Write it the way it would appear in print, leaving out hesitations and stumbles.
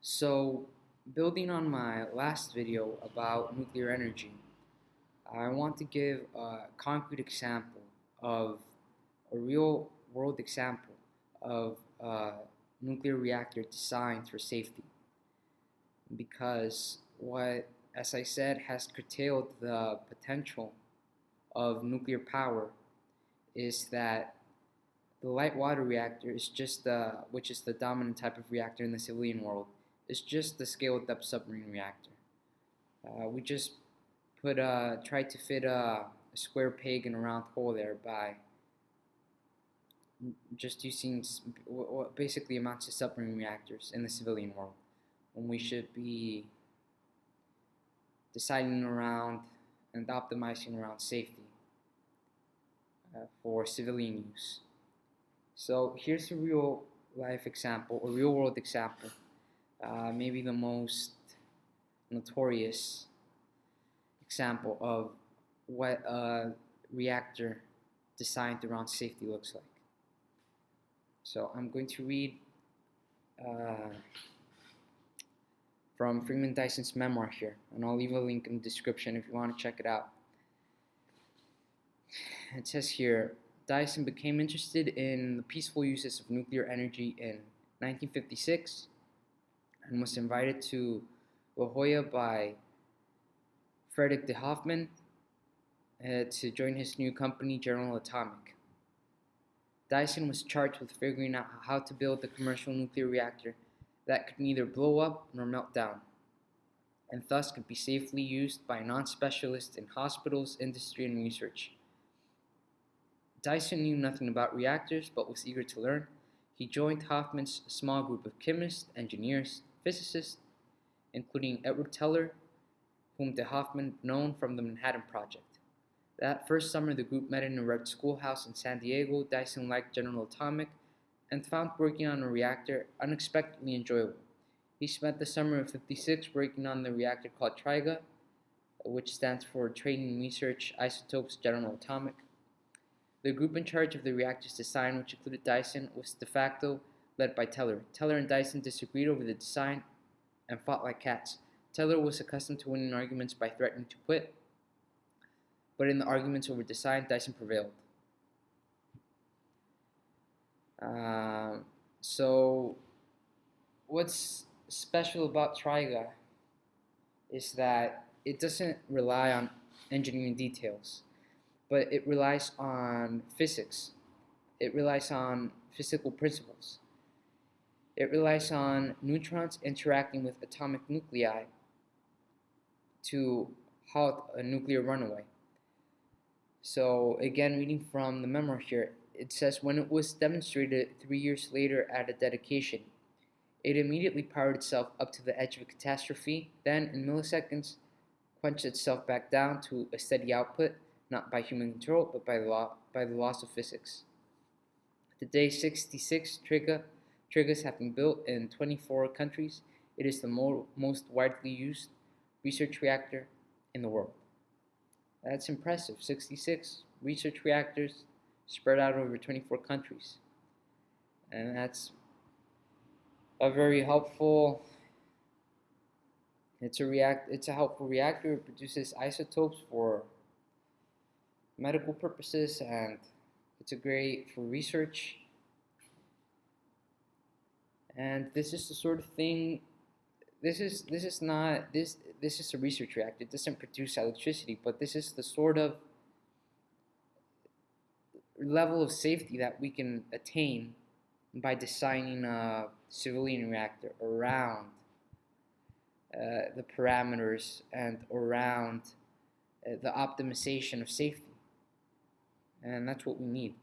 So, building on my last video about nuclear energy, I want to give a concrete example of a real world example of a nuclear reactor designed for safety. Because what, as I said, has curtailed the potential of nuclear power is that the light water reactor is just which is the dominant type of reactor in the civilian world, is just the scaled up submarine reactor. We just tried to fit a square peg in a round hole there by just using what basically amounts to submarine reactors in the civilian world, when we should be deciding around and optimizing around safety for civilian use. So here's a real life example, a real world example, maybe the most notorious example of what a reactor designed around safety looks like. So I'm going to read from Freeman Dyson's memoir here, and I'll leave a link in the description if you want to check it out. It says here, Dyson became interested in the peaceful uses of nuclear energy in 1956 and was invited to La Jolla by Frederick de Hoffman to join his new company, General Atomic. Dyson was charged with figuring out how to build a commercial nuclear reactor that could neither blow up nor melt down, and thus could be safely used by non-specialists in hospitals, industry, and research. Dyson knew nothing about reactors but was eager to learn. He joined Hoffman's small group of chemists, engineers, physicists, including Edward Teller, whom de Hoffman had known from the Manhattan Project. That first summer, the group met in a red schoolhouse in San Diego. Dyson liked General Atomic and found working on a reactor unexpectedly enjoyable. He spent the summer of '56 working on the reactor called TRIGA, which stands for Training Research Isotopes General Atomic. The group in charge of the reactor's design, which included Dyson, was de facto led by Teller. Teller and Dyson disagreed over the design and fought like cats. Teller was accustomed to winning arguments by threatening to quit, but in the arguments over design, Dyson prevailed. So what's special about TRIGA is that it doesn't rely on engineering details, but it relies on physics. It relies on physical principles. It relies on neutrons interacting with atomic nuclei to halt a nuclear runaway. So again, reading from the memoir here, it says, when it was demonstrated 3 years later at a dedication, it immediately powered itself up to the edge of a catastrophe, then in milliseconds quenched itself back down to a steady output, not by human control, but by the laws of physics. Today, 66 trigas have been built in 24 countries. It is the most widely used research reactor in the world. That's impressive. 66 research reactors spread out over 24 countries. And that's a very helpful, it's a helpful reactor. It produces isotopes for medical purposes, and it's a great for research. And this is the sort of thing, this is a research reactor. It doesn't produce electricity, but this is the sort of level of safety that we can attain by designing a civilian reactor around the parameters and around the optimization of safety. And that's what we need.